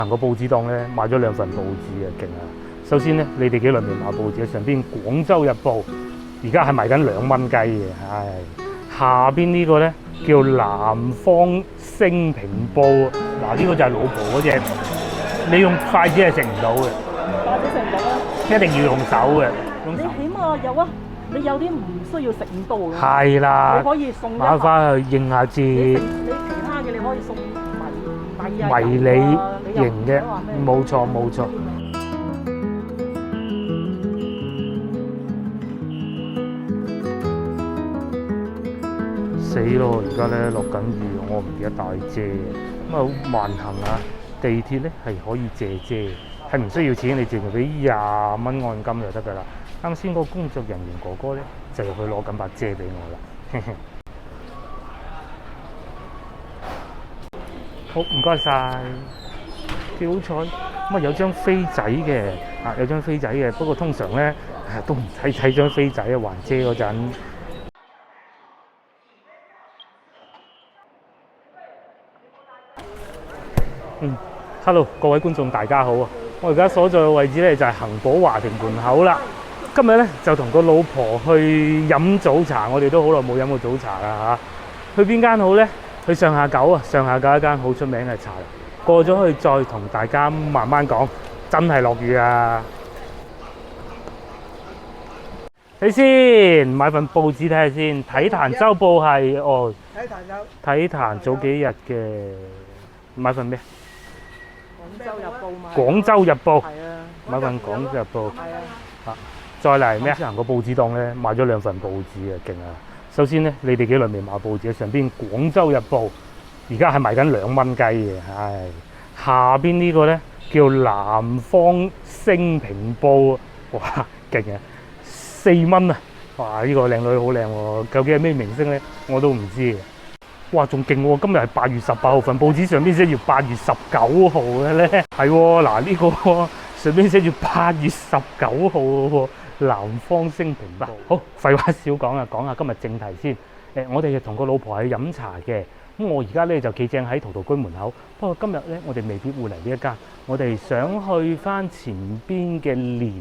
行個報紙檔咧，買咗2份報紙啊，勁啊！首先咧，你哋幾耐未買報紙？上邊《廣州日報》而家係賣緊2蚊雞嘅，唉！下邊呢個咧叫《南方星平報》，嗱呢個就係老婆嗰隻，你用筷子係食唔到嘅，筷子食唔到啊！一定要用手嘅。你起碼有啊，你有啲唔需要食咁多嘅。係啦，你可以送一買翻去應下節。你其他嘅你可以送米啊、迷你型嘅，冇錯冇錯。死咯！而家咧落緊雨，我唔記得帶遮，咁啊好慢行啊！地鐵咧係可以借遮，係唔需要錢，你淨係俾20蚊按金就得㗎啦。啱先個工作人員哥哥咧就入去攞緊把遮俾我啦。好，唔該晒，幾好彩。咁啊有張飛仔嘅，有張飛仔嘅，不過通常咧都唔使睇張飛仔啊，還遮嗰陣。Hello， 各位觀眾大家好啊！我而家所在嘅位置咧就係恒寶華庭門口啦。今日咧就同個老婆去飲早茶，我哋都好耐冇飲過早茶啦嚇。去邊間好咧？去上下九啊！上下九一間好出名嘅茶樓。過咗去再同大家慢慢講，真係落雨啊！睇先，買份報紙睇下先。體壇週報係哦，體壇早幾日嘅，買份咩？廣州日報嘛。廣州日報。係啊。買份廣州日報。係啊。再嚟咩？行個報紙檔咧，買咗2份報紙啊，勁啊！首先咧，你哋幾耐未買報紙？上邊《廣州日報》而家係賣緊2蚊雞嘅，唉！下邊呢個咧叫《南方星平報》，哇，勁啊！4蚊啊！哇，呢個靚女好靚喎，究竟係咩明星咧？我都唔知。哇，仲勁喎！今日係8月18號，份報紙上邊寫住8月19號嘅咧，係喎，嗱呢個上邊寫住8月19號喎。南方星平報。好，廢話少講啊，講下今日正題先。我哋同個老婆去飲茶嘅。咁我而家咧就企正喺陶陶居門口。不過今日咧，我哋未必會嚟呢一間。我哋想去翻前邊嘅蓮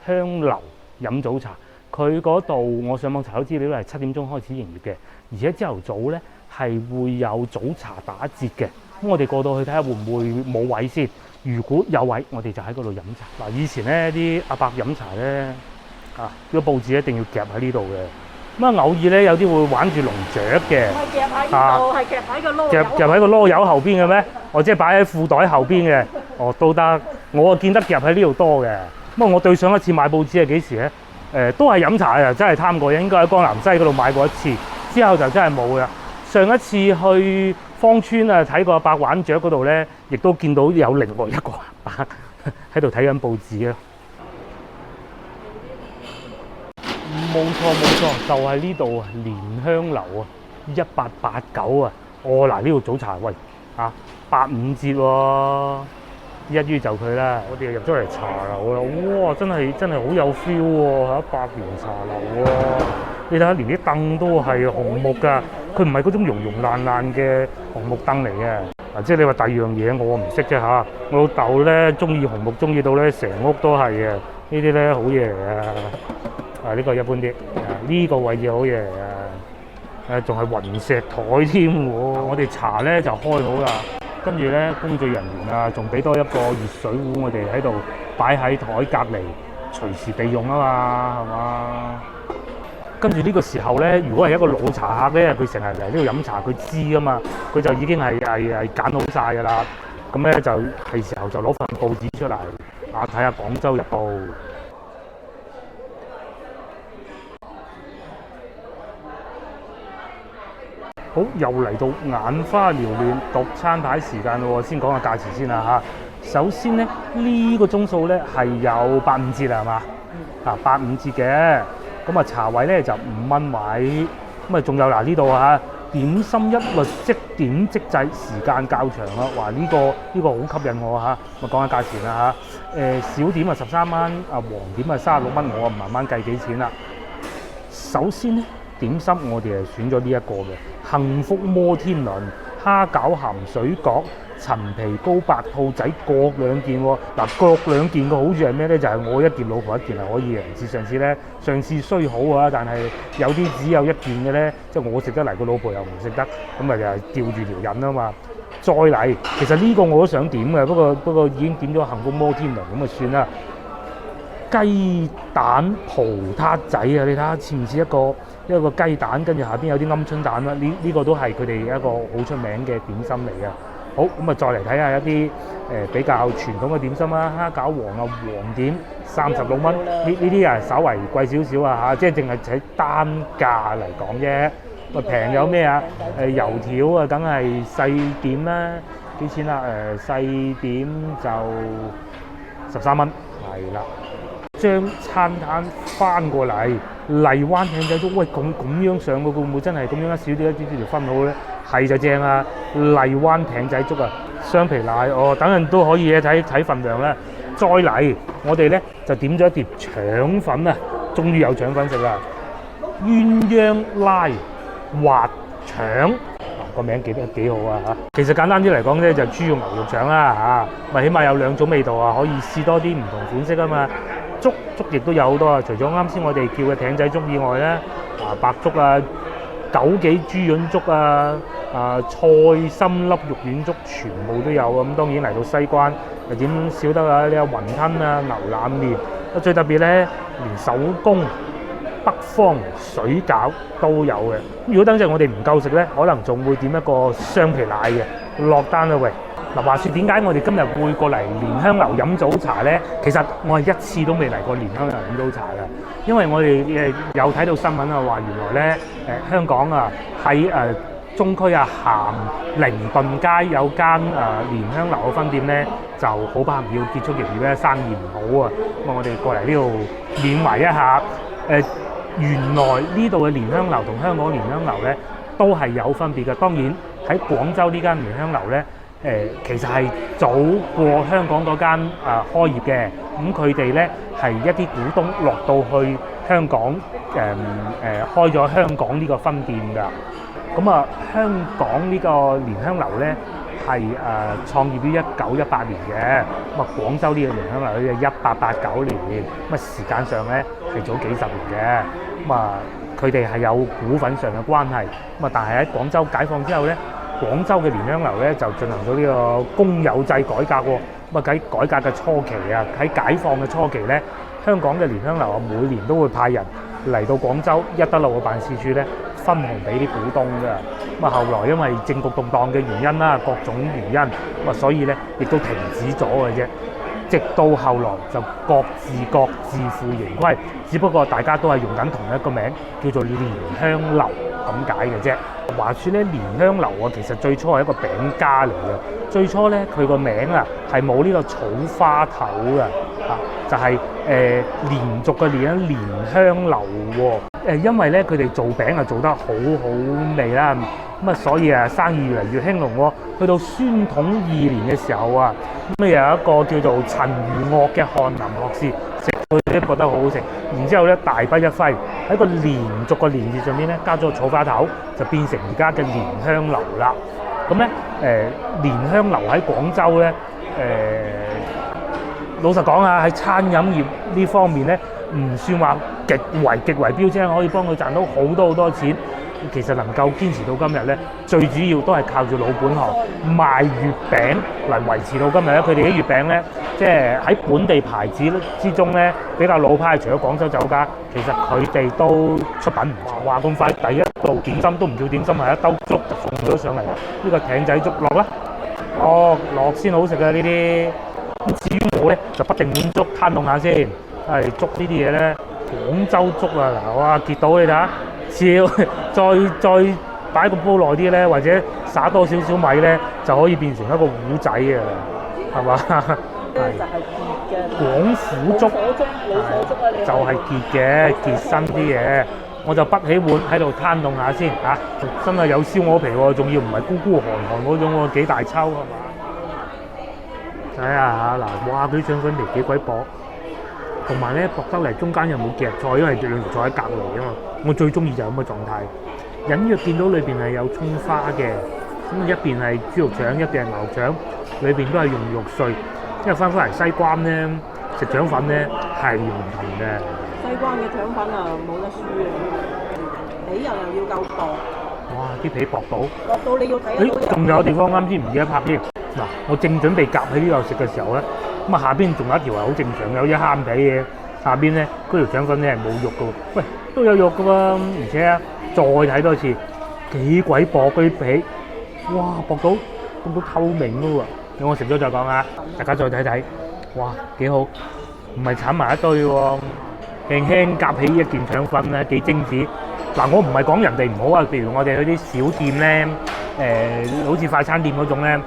香樓飲早茶。佢嗰度我上網查到資料係7點鐘開始營業嘅，而且朝頭早咧係會有早茶打折嘅。咁我哋過到去睇下會唔會冇位先。如果有位，我哋就喺嗰度飲茶。嗱，以前咧啲阿伯飲茶咧。個報紙一定要夾喺呢度嘅，咁偶爾咧有啲會玩住龍雀嘅，唔係夾喺呢度，係夾喺個籮柚。夾喺個籮柚後邊嘅咩？或者擺喺褲袋後邊嘅，都得。我見得夾喺呢度多嘅。咁我對上一次買報紙係幾時咧？都係飲茶啊，真係貪過癮，應該喺江南西嗰度買過一次，之後就真係冇啦。上一次去芳村啊睇個阿伯玩雀嗰度咧，亦都見到有另外一個阿伯喺度睇緊報紙啊。冇錯，就係呢度啊，蓮香樓啊，1889啊。嗱呢度早茶，喂85折喎，一於就佢啦。我哋入咗嚟茶樓啦，哇，真係好有 feel 喎，百年茶樓喎。你睇下，連啲凳都係紅木㗎，佢唔係嗰種溶爛嘅紅木凳嚟嘅。即係你話第二樣嘢，我唔識啫嚇。我老豆咧中意紅木，中意到咧成屋都係嘅。呢啲咧好嘢嚟啊！呢個一般啲，呢個位置好嘢嚟啊！仲係雲石台添喎。我哋茶咧就開好啦，跟住咧工作人員啊，仲俾多一個熱水壺，我哋喺度擺喺台隔離，隨時備用啊嘛，係嘛？跟住呢個時候咧，如果係一個老茶客咧，佢成日嚟呢度飲茶，佢知噶嘛，佢就已經係揀好晒㗎啦。咁咧就係時候就攞份報紙出嚟睇下《廣州日報》。好，又嚟到眼花繚亂讀餐牌時間咯，先講下價錢先啦嚇。首先咧，呢個鐘數咧係有85折係嘛？85折嘅。咁茶位咧就5蚊位。咁仲有呢度點心一律即點即製，時間較長啦。哇！呢個好吸引我嚇。我講下價錢啦嚇。小點13蚊，黃點36蚊，我慢慢計幾錢啦。首先咧，點心我哋係選咗呢一個嘅幸福摩天輪蝦餃鹹水角陳皮糕白兔仔各兩件喎。嗱，各兩件嘅好處係咩咧？就係我一件，老婆一件係可以嘅。唔似上次咧，上次雖好啊，但係有啲只有一件嘅咧，即係我食得嚟，個老婆又唔食得，咁咪就係吊住條癮啊嘛。再嚟，其實呢個我都想點嘅，不過已經點咗幸福摩天輪咁就算啦。雞蛋葡撻仔啊，你睇下似唔似一個雞蛋，跟住下邊有啲鵪鶉蛋啦？呢個都係佢哋一個好出名嘅點心嚟嘅。好，咁啊再嚟睇下一啲比較傳統嘅點心啦，蝦餃王啊，黃點36蚊，呢啲啊稍為貴少少啊嚇，即係淨係睇單價嚟講啫。咪平有咩啊？油條啊，梗係細點啦，幾錢啊？細點就13蚊，係啦。將餐攤翻過嚟，荔灣艇仔粥，喂咁樣上嘅會唔會真係咁樣一少啲條分好咧？係就正啊！荔灣艇仔粥啊，雙皮奶哦，等陣都可以嘅，睇份量啦。再嚟，我哋咧就點咗一碟腸粉啊，終於有腸粉食啦！鴛鴦拉滑腸，個名記得幾好啊嚇！其實簡單啲嚟講咧，就豬肉牛肉腸啦嚇，咪起碼有兩種味道啊，可以試多啲唔同款式啊嘛。粥亦都有好多啊，除咗啱先我哋叫嘅艇仔粥以外咧，白粥啊、枸杞豬潤粥啊、菜心粒肉丸粥全部都有啊。咁當然嚟到西關又點少得啊？你有雲吞啊、牛腩麵，最特別咧，連手工北方水餃都有嘅。如果等陣我哋唔夠食咧，可能仲會點一個雙皮奶嘅，落單啦喂！嗱，話説點解我哋今日會過嚟蓮香樓飲早茶咧？其實我係一次都未嚟過蓮香樓飲早茶嘅，因為我哋有睇到新聞啊，話原來咧香港啊喺中區啊咸寧頓街有間蓮香樓嘅分店咧，就好不幸要結束營業咧，生意唔好啊。咁我哋過嚟呢度緬懷一下原來呢度嘅蓮香樓同香港蓮香樓咧都係有分別嘅。當然喺廣州呢間蓮香樓咧。其實係早過香港嗰間開業嘅，咁佢哋咧係一啲股東落到去香港開咗香港呢個分店㗎。咁香港呢個蓮香樓咧係創業於1918年嘅，咁廣州呢個蓮香樓咧就1889年，咁時間上咧係早幾十年嘅。咁佢哋係有股份上嘅關係，咁但係喺廣州解放之後咧。廣州嘅蓮香樓咧就進行咗呢個公有制改革喎。咁喺改革嘅初期啊，喺解放嘅初期咧，香港嘅蓮香樓每年都會派人嚟到廣州一德路嘅辦事處咧分紅俾啲股東㗎。咁後來因為政局動盪嘅原因啦，各種原因，咁所以咧亦都停止咗嘅啫。直到後來就各自負盈虧，只不過大家都係用緊同一個名，叫做蓮香樓咁解嘅啫。話說咧，蓮香樓啊，其實最初係一個餅家嚟嘅。最初咧，佢個名啊係冇呢個草花頭嘅，就係連續嘅連蓮香樓喎。因為咧佢哋做餅啊做得好好味啦，咁所以生意越嚟越興隆喎。去到宣統2年嘅時候啊，咁有一個叫做陳如岳嘅翰林學士食佢哋都覺得好好食，然之後咧大筆一揮喺個連續個連字上面咧加咗個草花頭，就變成而家嘅蓮香樓啦。咁咧蓮香樓喺廣州咧老實講啊，喺餐飲業呢方面咧唔算話極為標青，可以幫佢賺到好多錢。其實能夠堅持到今日咧，最主要都係靠住老本行賣月餅嚟維持到今日咧。佢哋啲月餅咧，即係喺本地牌子之中咧比較老派，除咗廣州酒家，其實佢哋都出品唔錯。話咁快，第一道點心都唔叫點心，係一兜粥就送咗上嚟。呢個艇仔粥落啦，落先好食嘅呢啲。咁至於我咧，就不定碗粥攤凍下先。係粥呢啲嘢咧，廣州粥啊，嗱，哇，結到你睇下。再擺個煲耐啲咧，或者撒多少少米咧，就可以變成一個糊仔嘅，係嘛？就係結嘅廣府粥，就係結嘅，結身啲嘢。我就滗起碗喺度攤凍下先嚇，真係有燒鵝皮喎，仲要唔係孤孤寒寒嗰種喎，幾大抽係嘛？睇下嚇嗱，哇！佢啲腸粉皮幾鬼薄。同埋咧，薄得嚟中間又冇夾菜，因為兩條菜喺隔離啊嘛。我最中意就係咁嘅狀態。隱約見到裏邊係有葱花嘅，咁一邊係豬肉腸，一邊係牛腸，裏邊都係用肉碎，因為翻返嚟西關咧食腸粉咧係唔同嘅。西關嘅腸粉啊，冇得輸啊！皮又要夠薄，哇！啲皮薄到，薄到你要睇得到誒，仲有地方啱先唔記得拍添。嗱，我正準備夾喺呢度食嘅時候咧，咁啊下邊仲有一條係好正常嘅，有啲蝦皮嘅。下邊咧嗰條腸粉咧係冇肉嘅喎，喂都有肉嘅喎，而且啊再睇多次幾鬼薄嗰啲皮，哇薄到透明嘅喎。等我食咗再講啊，大家再睇睇，哇幾好，唔係剷埋一堆喎，輕輕夾起一件腸粉咧幾精緻。嗱我唔係講人哋唔好啊，譬如我哋嗰啲小店咧，好似快餐店嗰種咧，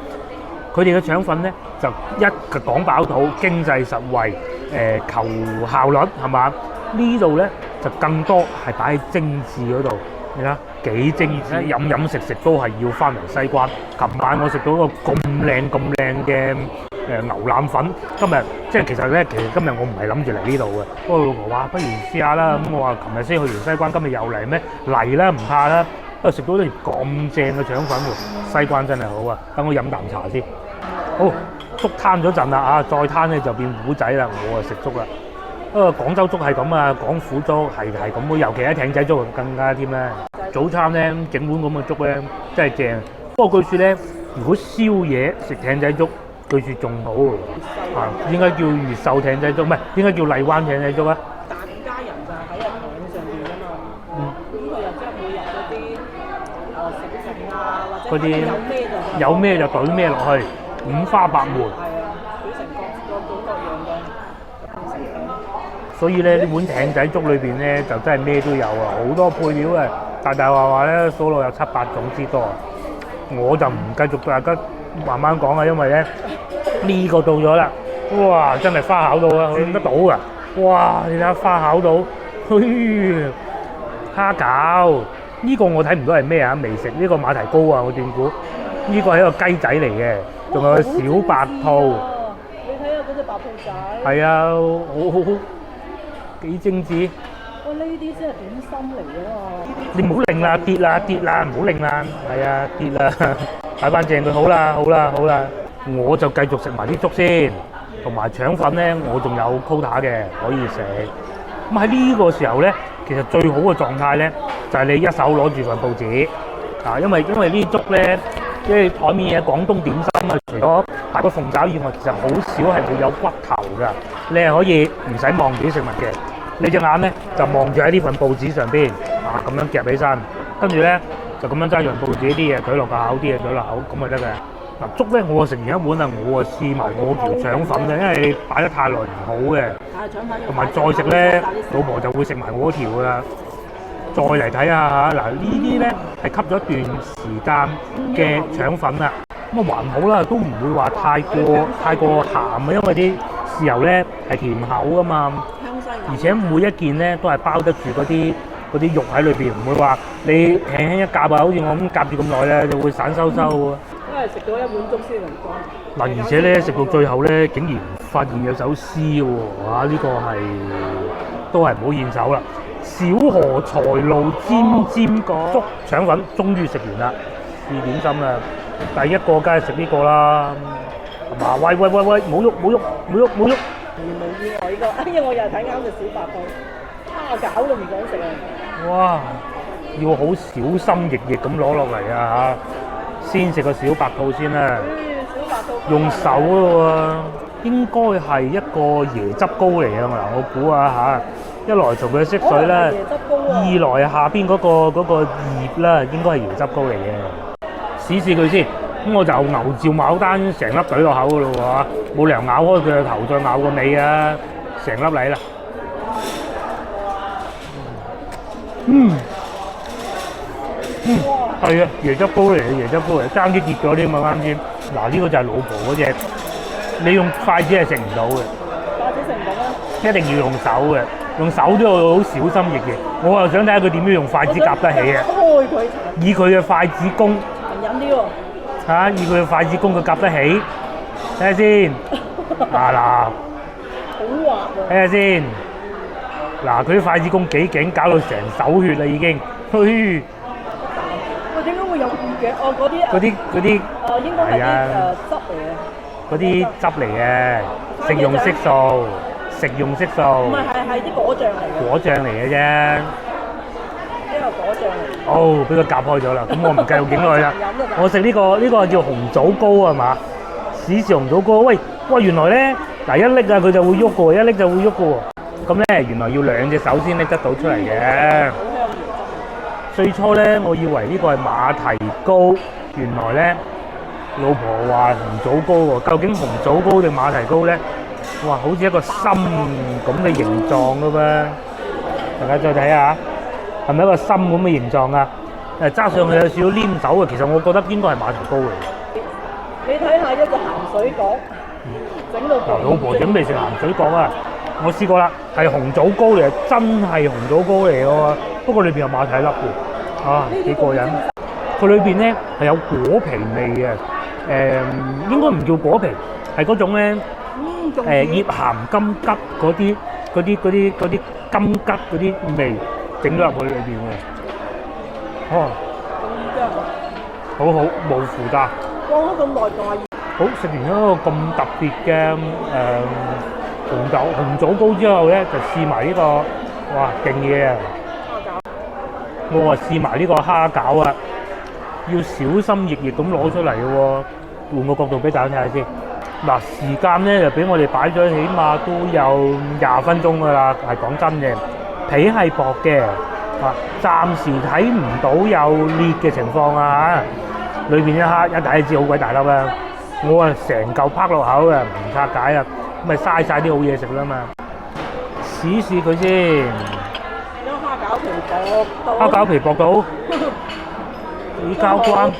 佢哋嘅腸粉咧就一個講飽肚，經濟實惠。求效率係嘛？呢度咧就更多係擺喺精緻嗰度，你睇幾精緻，飲食都係要翻嚟西關。琴晚我食到個咁靚嘅牛腩粉，今日其實今日我唔係諗住嚟呢度嘅，不過老婆話不如試下啦，咁我話琴日先去完西關，今日又嚟咩？嚟啦唔怕啦，食到條咁正嘅腸粉喎，西關真係好啊！等我飲啖茶先，好。粥攤咗陣啦啊，再攤咧就變糊仔啦，我啊食粥啦。廣州粥係咁啊，廣府粥係咁，尤其係艇仔粥更加添啦。早餐咧整碗咁嘅粥咧真係正。不過據說咧，如果宵夜食艇仔粥，據說仲好啊。應該叫越秀艇仔粥，唔係應該叫荔灣艇仔粥啊。大家人就喺個網上邊啊嘛，咁佢又即係每日嗰啲食剩啊，或者有咩就懟咩落去。五花八門，係啊，表成各種各樣嘅食品。所以咧，呢碗艇仔粥裏邊咧就真係咩都有啊，好多配料啊，大話咧數落有7、8種之多。我就唔繼續大家慢慢講啊，因為咧呢個到咗啦，哇！真係花巧到啊，見得到啊！哇！你睇下花巧到，蝦餃呢個我睇唔到係咩啊，未食呢個馬蹄糕啊，我斷估呢個係一個雞仔嚟嘅。仲有小白兔，你睇下嗰隻白兔仔，係啊，好幾精緻。哇！呢啲先係點心嚟嘅嘛，你唔好擰啦，跌啦，唔好擰啦，係啊，跌啦，擺翻正佢，好啦，我就繼續食埋啲粥先，同埋腸粉咧，我仲有 quota 嘅可以食。咁喺呢個時候咧，其實最好嘅狀態咧，就係你一手攞住份報紙啊，因為呢啲粥咧。即係台面嘅廣東點心啊，除咗排骨鳳爪以外，其實好少係會有骨頭㗎。你係可以唔使望住啲食物嘅，你隻眼咧就望住喺呢份報紙上邊啊，咁樣夾起身，跟住咧就咁樣揸住份報紙啲嘢舉落個口，啲嘢舉落口咁就得嘅。嗱粥咧，我食完一碗啊，我啊試埋我條腸粉嘅，因為擺得太耐唔好嘅。同埋再食咧，老婆就會食埋我嗰條㗎啦。再嚟睇下嚇，嗱呢啲咧係吸咗一段時間嘅腸粉啦，咁啊還好啦，都唔會話太過鹹啊，因為啲豉油咧係甜口噶嘛，而且每一件咧都係包得住嗰啲肉喺裏邊，唔會話你輕輕一夾啊，好似我咁夾住咁耐咧就會散收收啊。因為食到一碗粥先能講。嗱，而且咧食到最後咧，竟然發現有首詩喎，哇！呢個係都係唔好現手啦。小河財路尖尖角，粥腸粉終於食完啦，試點心啦。第一個梗係食呢個啦，係嘛？喂，冇喐！無意外呢個，因為我又係睇啱隻小白兔，蝦餃都唔想食啊！哇，要好小心翼翼咁攞落嚟啊嚇！先食個小白兔先啦，小白兔用手咯喎，應該係一個椰汁糕嚟嘅嗱，我估下嚇。一來從佢色水啦，二來下邊嗰個葉啦，應該係椰汁糕嚟嘅。試佢先，咁我就牛照牡丹成粒懟落口噶咯喎，冇理由咬開佢個頭再咬個尾啊，成粒嚟啦。係啊，椰汁糕嚟嘅，椰汁糕嚟，爭啲跌咗添嘛啱先。嗱呢個就係老婆嗰隻，你用筷子係食唔到嘅，筷子食唔到啊，一定要用手嘅。用手都要好小心翼翼，我又想睇下佢點樣用筷子夾得起啊！開佢，以佢嘅筷子功，隱啲喎嚇，以佢嘅筷子功佢夾得起，睇下先。嗱，好滑喎！睇下先。嗱，佢啲筷子功幾勁，搞到成手血啦已經。喂，點解會有血嘅？哦，嗰啲應該係啲汁嚟嘅。嗰啲汁嚟嘅，食用色素，食用色素，唔係啲果醬嚟嘅，果醬嚟嘅啫。呢個果醬嚟。哦，俾佢夾開咗啦，咁我唔繼續影落去啦。我食呢個叫紅棗糕係嘛？史氏紅棗糕，喂，原來咧嗱一拎啊佢就會喐嘅喎，一拎就會喐嘅喎。咁咧原來要兩隻手先拎得到出嚟嘅。最初咧我以為呢個係馬蹄糕，原來咧老婆話紅棗糕喎。究竟紅棗糕定馬蹄糕咧？哇，好似一個心咁嘅形狀嘅噃。大家再睇下。係咪一個心咁嘅形狀啊？揸上去有少少黏手嘅，其實我覺得應該係馬蹄糕嚟。你睇下一個鹹水角，整到老婆準備食鹹水角啊！我試過啦，係紅棗糕嚟，真係紅棗糕嚟喎。不過裏邊有馬蹄粒嘅，啊幾過癮！佢裏邊咧係有果皮味嘅，應該唔叫果皮，係嗰種咧醃鹹金桔嗰啲金桔嗰啲味。整咗入去裏邊嘅，好好冇負擔。放咗咁耐仲係好，食完一個咁特別嘅紅棗糕之後咧，就試埋呢個，哇勁嘢啊！我話試埋呢個蝦餃啊，要小心翼翼咁攞出嚟嘅喎。換個角度俾大家睇下先。嗱，時間咧就俾我哋擺咗，起碼都有20分鐘㗎啦，係講真嘅。皮係薄嘅，暫時睇唔到有裂嘅情況啊！裏邊一蝦一大支好鬼大粒啊！我啊成嚿啪落口啊，唔拆解啊，咁咪嘥晒啲好嘢食啦嘛！試試佢先。蝦餃皮薄到幾交關。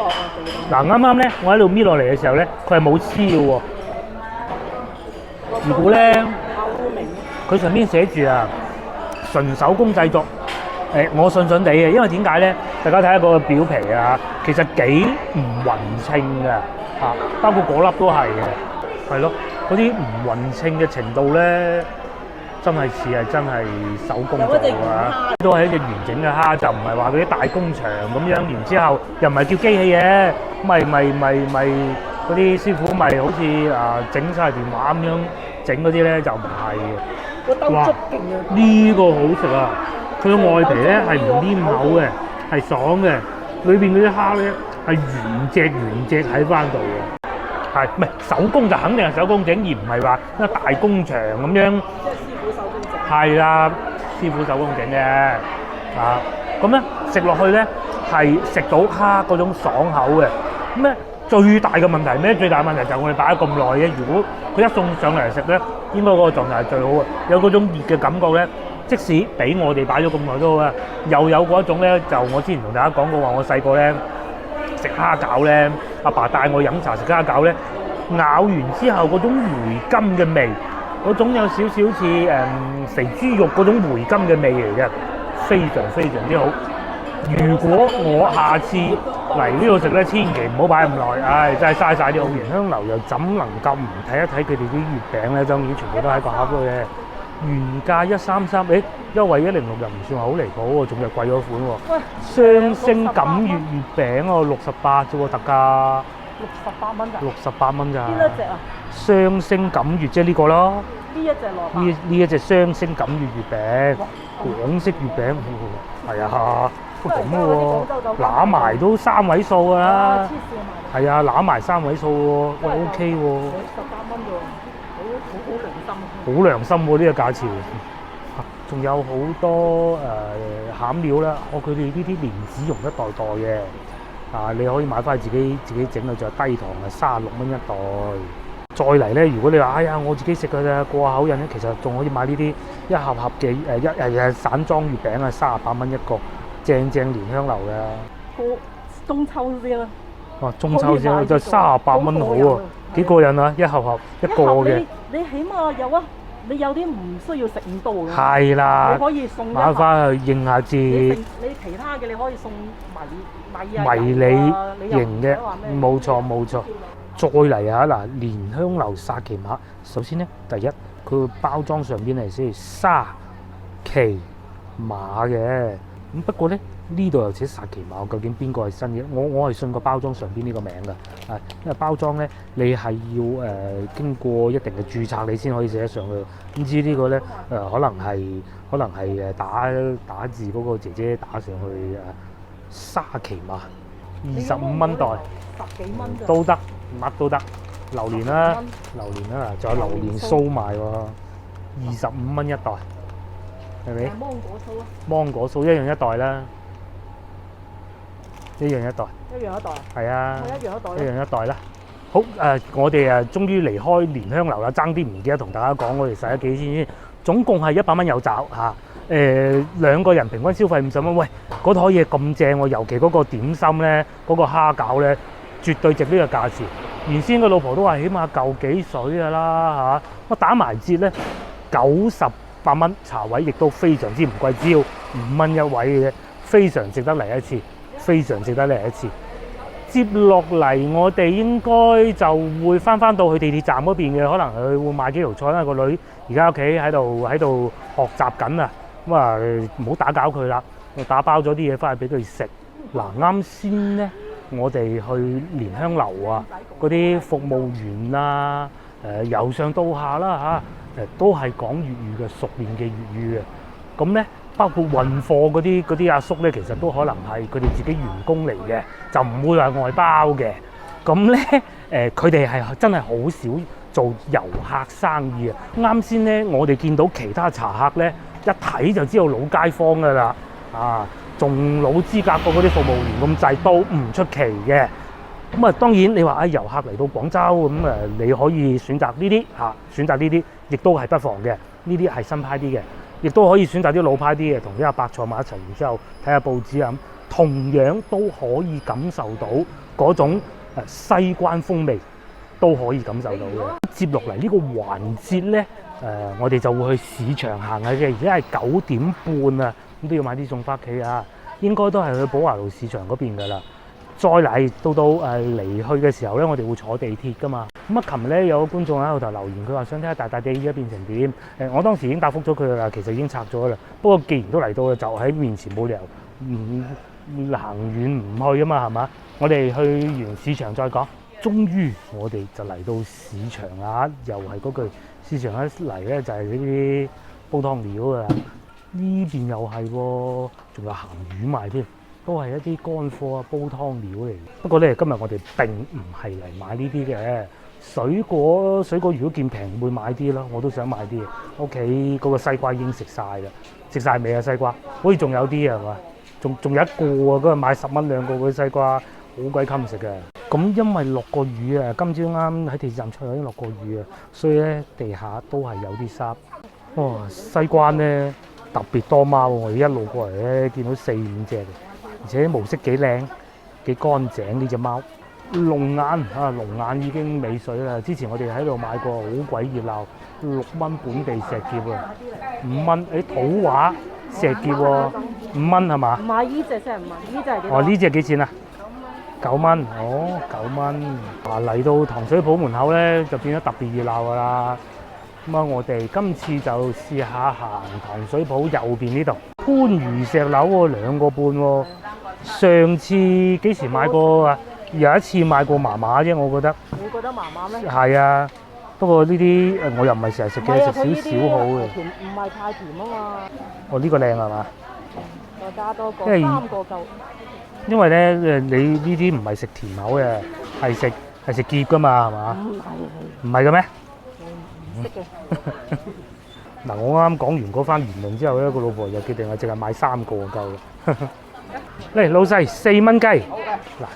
嗱啱啱咧，我喺度搣落嚟嘅時候咧，佢係冇黐嘅喎。如果咧，佢上邊寫住啊，純手工製作，我信地嘅，因為點解咧？大家睇下個表皮啊，其實幾唔勻稱嘅，包括果粒都係嘅，係咯，嗰啲唔勻稱嘅程度咧，真係似係真係手工做啊！都係一隻完整嘅蝦，就唔係話嗰啲大工場咁樣，然之後又唔係叫機器嘅，咪嗰啲師傅咪好似整晒電話咁樣整嗰啲咧，就唔係嘅。哇！呢個好食啊！佢個外皮咧係唔黏口嘅，係爽嘅。裏邊嗰啲蝦咧係原隻喺翻度嘅，係唔係手工就肯定係手工整，而唔係話一大工場咁樣。即係師傅手工整。係啦，師傅手工整嘅。咁咧食落去咧係食到蝦嗰種爽口嘅。咁咧最大嘅問題咩？最大嘅問題就係我哋擺咗咁耐嘅。如果佢一送上嚟食咧，應該嗰個狀態係最好嘅，有嗰種熱嘅感覺咧。即使俾我哋擺咗咁耐都好啊，又有嗰一種咧，就我之前同大家講過話，我細個咧食蝦餃咧，阿爸帶我飲茶食蝦餃咧，咬完之後嗰種回甘嘅味，嗰種有少少似肥豬肉嗰種回甘嘅味嚟嘅，非常之好。如果我下次嚟呢度食咧，千祈唔好擺咁耐，真係嘥晒啲好嘢。香樓又怎能夠唔睇一睇佢哋啲月餅咧？當然全部都喺個盒度嘅。原價133，優惠106又唔算話好離譜喎，仲係貴咗款喎。雙星錦月月餅喎，68啫喎，特價。68蚊咋？68蚊咋？邊一隻啊？雙星錦月即係呢個咯。呢一隻落。呢一隻雙星錦月月餅，廣式月餅，係啊，都咁嘅喎，揦埋都3位數啊。係啊，揦埋3位數喎，喂 OK 喎。18蚊喎。好良心喎！呢個價錢，仲有好多餡料啦。佢哋呢啲蓮子蓉一袋袋嘅，你可以買翻去自己整嘅，就係低糖嘅，36蚊一袋。再嚟咧，如果你話我自己食嘅啫，過口癮咧，其實仲可以買呢啲一盒盒嘅一散裝月餅啊，38蚊一個，正蓮香樓嘅。中秋先啦。中秋先就38蚊好喎，幾過癮啊！一盒盒一個嘅。你起碼有啊！你有啲唔需要食咁多嘅。係啦，你可以送買翻去應下節。你其他嘅你可以送迷你型嘅，冇錯。再嚟啊！嗱，蓮香樓沙琪瑪，首先咧，第一佢個包裝上邊係寫沙琪瑪嘅，咁不過咧呢度又寫薩其馬，究竟邊個係新嘅？我係信個包裝上邊呢個名㗎，因為包裝咧你係要經過一定嘅註冊，你先可以寫得上去。唔知呢個咧可能係打字嗰個姐姐打上去沙其馬，25蚊袋，10幾蚊都得，乜都得。榴蓮啦，仲有榴蓮酥賣喎，25蚊一袋，係咪？芒果酥啊！芒果酥一樣一袋啦，一樣一袋。一樣一袋。係啊，一樣一袋。一樣一袋啦。好我哋終於離開蓮香樓啦，爭啲唔記得同大家講，我哋使咗幾錢先？總共係100蚊有找嚇。兩個人平均消費50蚊。喂，嗰台嘢咁正喎，尤其嗰個點心咧，嗰個蝦餃咧，絕對值呢個價錢。原先個老婆都話起碼夠幾水㗎啦嚇，我打埋折咧98蚊，茶位亦都非常之唔貴，只要5蚊一位嘅啫，非常值得嚟一次，非常值得嚟一次。接落嚟我哋應該就會翻到去地鐵站嗰邊嘅，可能佢會買幾條菜，因為個女而家屋企喺度學習緊啊，咁啊唔好打攪佢啦，我打包咗啲嘢翻去俾佢食。嗱啱先咧，我哋去蓮香樓啊，嗰啲服務員啊，由上到下啦嚇，都係講粵語嘅，熟練嘅粵語嘅。咁咧，包括運貨嗰啲阿叔咧，其實都可能係佢哋自己員工嚟嘅，就唔會話外包嘅。咁咧，佢哋係真係好少做遊客生意啊。啱先咧，我哋見到其他茶客咧，一睇就知道老街坊㗎啦，仲老資格過嗰啲服務員咁滯都唔出奇嘅。咁啊，當然你話遊客嚟到廣州咁你可以選擇呢啲選擇呢啲，亦都係不妨嘅。呢啲係新派啲嘅，亦都可以選擇啲老派啲嘅，同啲阿伯坐埋一齊，然之後睇下報紙啊，同樣都可以感受到嗰種西關風味，都可以感受到嘅。接落嚟呢個環節咧，我哋就會去市場行下嘅。而家係9點半啊，咁都要買啲餸翻屋企啊。應該都係去寶華路市場嗰邊㗎啦。再嚟到離去嘅時候咧，我哋會坐地鐵㗎嘛。咁琴日咧有個觀眾喺後頭留言，佢話想睇下大地而家變成點。我當時已經答覆咗佢啦，其實已經拆咗啦。不過既然都嚟到啦，就喺面前冇理由行遠唔去啊嘛，係嘛？我哋去完市場再講。終於我哋就嚟到市場啦，又係嗰句市場一嚟咧就係呢啲煲湯料啊。呢邊又係喎，仲有鹹魚賣添，都係一啲乾貨啊，煲湯料嚟。不過咧，今日我哋並唔係嚟買呢啲嘅水果。如果見平會買啲咯，我都想買啲。屋企嗰個西瓜已經食晒啦，食晒未啊西瓜？好似仲有啲係嘛？仲有一個啊，嗰日買10蚊2個嗰啲西瓜，好鬼襟食嘅。咁因為落過雨啊，今朝啱喺地鐵站出嚟已經落過雨啊，所以咧地下都係有啲沙。哇，西關咧〜特別多貓喎！我哋一路過嚟咧，見到4、5隻，而且毛色幾靚、幾乾淨呢隻貓。龍眼已經尾水啦。之前我哋喺度買過，好鬼熱鬧，6蚊本地石劫啊，5蚊土話石劫喎，5蚊係嘛？買呢隻先係5蚊，呢隻係幾多？哦，呢隻幾錢啊？9蚊。哦，9蚊。嚟到糖水鋪門口咧，就變咗特別熱鬧㗎啦。咁啊，我哋今次就試下行糖水鋪右邊呢度，番禺石榴喎，2個半喎。上次幾時買過啊？有一次買過麻麻啫，我覺得。你覺得麻麻咩？係啊，不過呢啲我又唔係成日食嘅，食少少好嘅。甜唔係太甜啊嘛。哦，呢個靚係嘛？再加多個3個夠。因為咧你呢啲唔係食甜口嘅，係食澀㗎嘛，係嘛？唔係嘅咩？嗱，我啱講完嗰番言論之後咧，個老婆就決定我淨係買3個就夠啦。嚟老細4蚊雞，嗱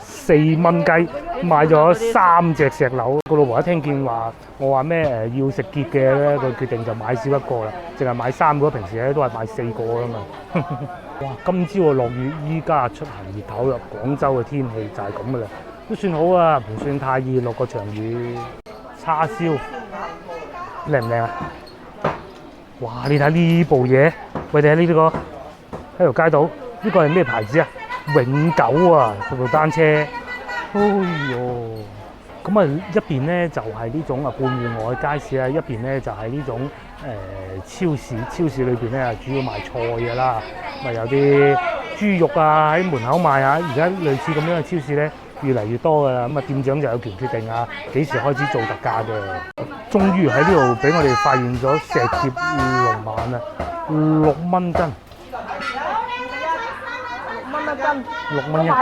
4蚊雞買咗3隻石榴。個老婆一聽見話我話咩要食澀嘅咧，佢決定就買少一個啦，淨係買3個。平時咧都係買4個㗎嘛。哇！今朝啊落雨，依家出行熱頭啦。廣州嘅天氣就係咁噶啦，都算好啊，唔算太熱，落個場雨。叉燒。靚唔靚啊？哇！你睇呢部嘢，喂，你睇呢個喺條街度，呢個係咩牌子啊？永久啊，部單車。哎呦！咁啊，一邊咧就係呢種半戶外街市啊，一邊咧就係呢種超市。超市裏邊咧主要賣菜㗎啦，咪有啲豬豬肉啊喺門口賣下。而家類似咁樣嘅超市咧越嚟越多㗎啦。咁啊店長就有權決定啊幾時開始做特價嘅。終於喺呢度俾我哋發現咗石碟龍鰻啊，6蚊斤。6蚊一斤，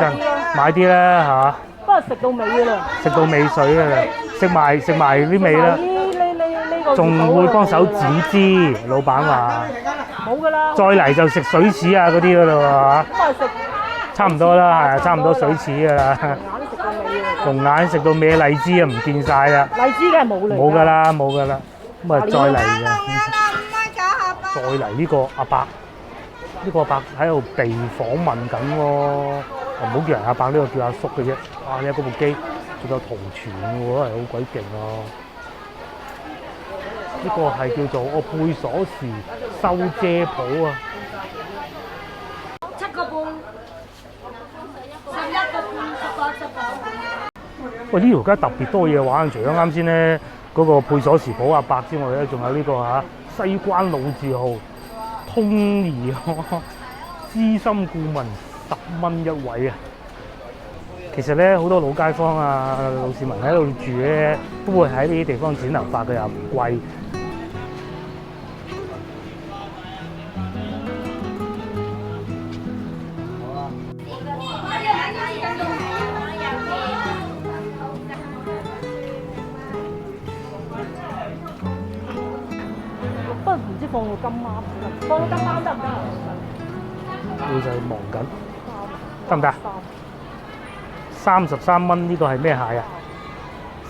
買啲啦嚇。不過食到尾㗎啦，食到尾水㗎啦，食埋啲尾啦。呢個仲會幫手剪枝，老闆話。冇㗎啦。再嚟就食水柿啊嗰啲㗎啦喎。咁啊食。差唔多啦，係啊，差唔多水柿㗎啦。龍眼食到尾，荔枝啊唔見晒啦。荔枝梗係冇啦。冇㗎啦，冇㗎啦。咁啊再嚟嘅。再嚟呢個阿伯。呢個阿伯喺度被訪問緊喎，唔好叫人阿伯，呢個叫阿叔嘅啫。啊，你嗰部機仲有圖傳嘅喎，係好鬼勁啊！呢個係叫做我貝鎖匙收遮鋪啊。7個半，11個半，19。喂，呢條街特別多嘢玩，除咗啱先咧嗰個貝鎖匙鋪阿伯之外咧，仲有呢個西關老字號。Tony 資深顧問10蚊一位啊！其實咧好多老街坊啊、老市民喺度住咧，都會喺呢啲地方剪頭髮嘅，又唔貴。不過唔知放到今晚，放到今晚得唔得啊？佢就忙緊，得唔得？33蚊呢個係咩蟹啊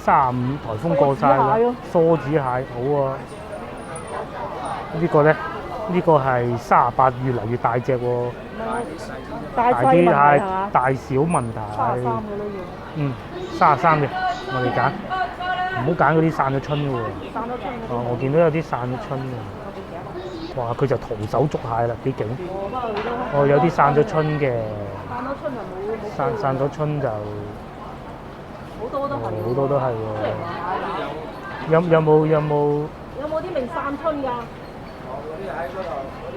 ？35颱風過晒啦，梭子蟹好啊！呢個咧，呢個係38，越嚟越大隻喎。大啲係大小問題。33嘅都要。嗯，33嘅，我哋揀。唔好揀嗰啲散咗春嘅喎。散咗春嗰啲。哦，我見到有啲散咗春嘅。哇！佢就徒手捉蟹啦，幾勁。哦，有啲散咗春嘅。散咗春就冇。散咗春就。好多都係。好多都係喎。有冇？有冇啲未散春㗎？嗰啲喺嗰度，嗰啲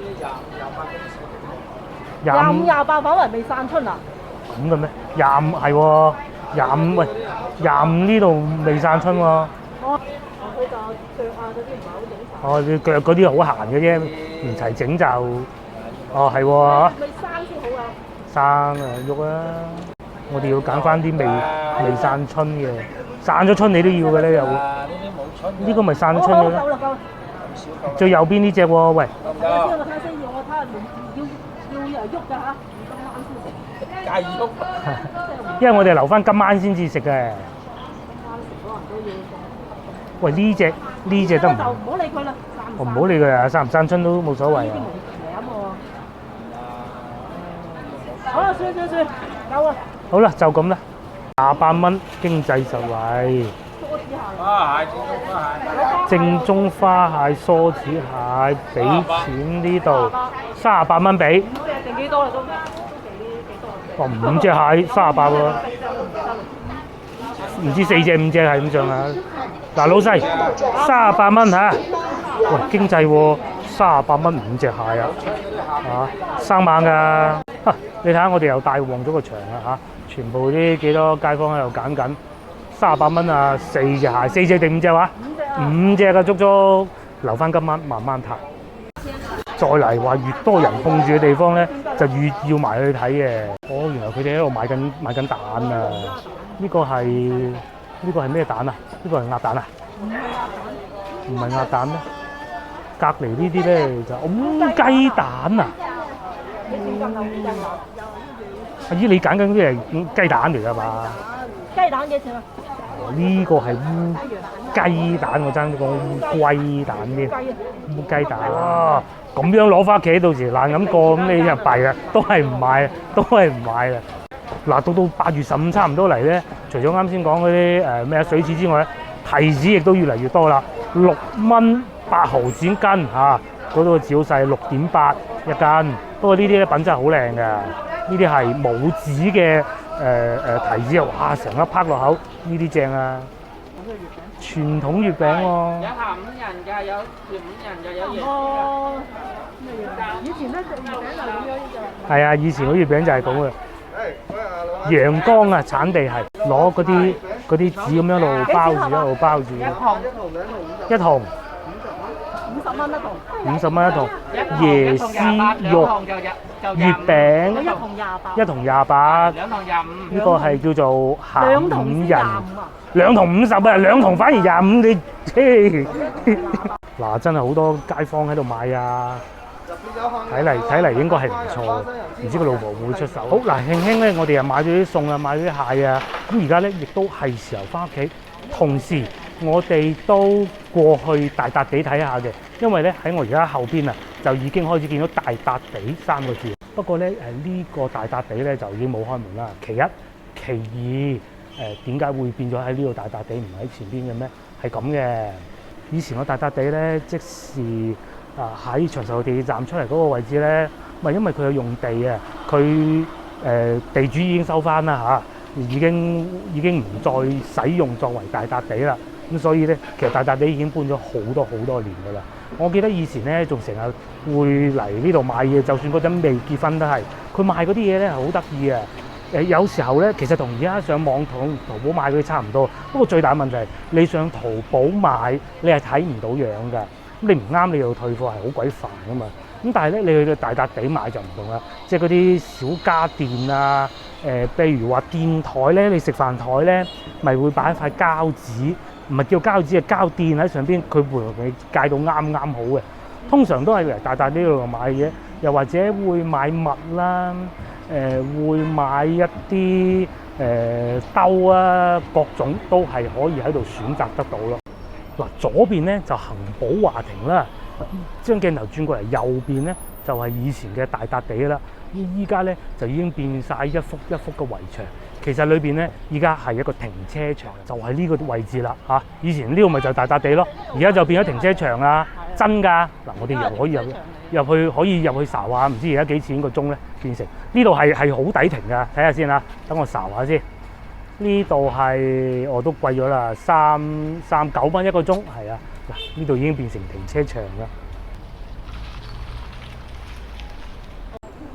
25、28反為未散春啊？咁嘅咩？25係喎，25喂，25呢度未散春喎。哦，佢就腳啊嗰啲唔係好整齊。哦，你腳嗰啲好閒嘅啫，唔齊整就。哦，係喎。未生先好啊。生啊，喐啊！我哋要揀翻啲未散春嘅，散咗春你都要嘅咧又。呢個咪散咗春嘅咧。夠啦夠啦。最右邊呢隻喎，喂。我睇先，我睇下要喐㗎嚇，今晚先食。介意喐。因為我哋留翻今晚先至食嘅。今晚食可能都要。喂，呢隻得唔得？就唔好理佢啦。我唔好理佢啊，散唔散春都冇所謂啊。好啦，算，夠啦。好啦，就咁啦。28蚊，經濟實惠。花蟹，正宗花蟹，梭子蟹，俾錢呢度38蚊俾。定幾多啦都？哦，5隻蟹38喎，唔知4隻5隻係咁上下。嗱，老細38蚊嚇，喂，經濟喎，38蚊5隻蟹啊，嚇生猛㗎。你睇下我哋又帶旺咗個場啦嚇，全部啲幾多街坊喺度揀緊。38蚊啊，4隻蟹，4隻定5隻話？5隻嘅足足，留翻今晚慢慢睇。再嚟話越多人碰住嘅地方咧，就越要埋去睇嘅。哦，原來佢哋喺度買緊蛋啊！呢個係咩蛋啊？呢個係鴨蛋啊？唔係鴨蛋咩？隔離呢啲咧就雞蛋啊！阿姨，你揀緊啲係雞蛋嚟㗎嘛？雞蛋幾錢啊？呢個係烏雞蛋，我爭啲講烏龜蛋添。烏雞蛋啊！咁樣攞翻屋企，到時爛咁過，咁你就弊啦，都係唔買啦。嗱，到8月15差唔多嚟咧，除咗啱先講嗰啲咩水柿之外咧，提子亦都越嚟越多啦，6蚊8毫子斤嚇，嗰度字好細，6.8一斤。不過呢啲咧品質係好靚嘅，呢啲係冇籽嘅提子啊！哇，成粒拍落口，呢啲正啊！傳統月餅喎。有下午人㗎，有條5人就有嘢。以前咧食月餅就咁樣嘅。係啊，以前嗰月餅就係咁嘅。陽江啊，產地係攞嗰啲紙咁樣一路包住，一路包住。一筒50蚊一筒。 50蚊一筒。椰絲肉月餅一筒28。一筒28。兩筒25。呢個係叫做鹹兩筒五仁。25啊。兩筒50啊，兩筒反而25，你嗱真係好多街坊喺度買啊！睇嚟應該係唔錯，唔知個老婆會唔會出手？好嗱，慶慶咧，我哋又買咗啲餸啊，買咗啲蟹啊，咁而家咧亦都係時候翻屋企，同時我哋都過去大笪地睇下嘅，因為咧喺我而家後邊啊，就已經開始見到大笪地3個字。不過咧呢個大笪地咧就已經冇開門啦。其一，其二，點解會變咗喺呢度大笪地，唔喺前邊嘅咩？係咁嘅，以前個大笪地咧，即是喺長壽地鐵站出嚟嗰個位置咧，咪因為佢有用地啊，佢地主已經收翻啦嚇，已經唔再使用作為大笪地啦。咁所以咧，其實大笪地已經搬咗好多年㗎啦。我記得以前咧，仲成日會嚟呢度買嘢，就算嗰陣未結婚都係。佢賣嗰啲嘢咧係好得意啊！有時候咧，其實同而家上網同淘寶買嗰啲差唔多。不過最大問題係你上淘寶買，你係睇唔到樣㗎。咁你唔啱，你又退貨係好鬼煩㗎嘛。咁但係咧，你去到大笪地買就唔同啦，即係嗰啲小家電啊，譬如話電台咧，你食飯台咧，咪會擺一塊膠紙，唔係叫膠紙，係膠墊喺上邊，佢會同你界到啱好嘅。通常都係嚟大笪地呢度買嘢，又或者會買襪啦，會買一啲兜啊，各種都係可以喺度選擇得到咯。嗱，左邊咧就恒寶華庭啦，將鏡頭轉過嚟右邊咧就係以前嘅大笪地啦。依家咧就已經變晒一幅一幅嘅圍牆。其實裏邊咧依家係一個停車場，就係呢個位置啦嚇。以前呢度咪就大笪地咯，而家就變咗停車場啦。真㗎嗱，我哋又可以入去睄下，唔知而家幾錢個鐘咧？變成呢度係好抵停㗎，睇下先啦，等我睄下先。呢度係我都貴咗啦，39蚊一個鐘，係啊，嗱呢度已經變成停車場啦。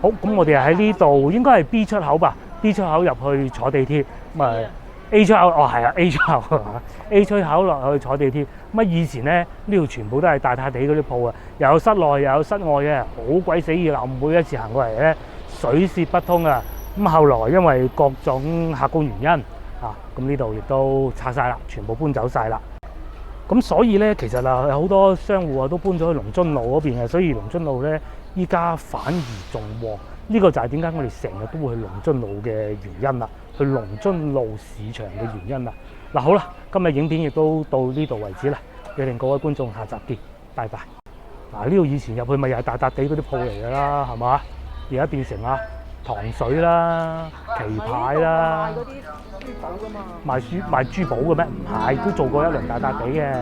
好，咁我哋喺呢度應該係 B 出口吧 ？B 出口入去坐地鐵，咁啊 A 出口係啊 A 出口A 出口落去坐地鐵。咁以前咧呢度全部都係大笪地嗰啲鋪啊，又有室內又有室外嘅，好鬼死熱鬧。每一次行過嚟咧，水泄不通啊！咁後來因為各種客觀原因咁呢度亦都拆晒啦，全部搬走晒啦。咁所以咧，其實有好多商戶都搬咗去龍津路嗰邊嘅，所以龍津路咧依家反而仲旺。呢個就係點解我哋成日都會去龍津路嘅原因啦，去龍津路市場嘅原因啦。嗱，好啦，今日影片亦都到呢度為止啦，約定各位觀眾下集見，拜拜。嗱，呢度以前入去咪又係大笪地嗰啲鋪嚟㗎啦，係嘛？而家變成糖水啦、棋牌啦，賣珠寶嘅咩？唔係，都做過一輪大笪地嘅。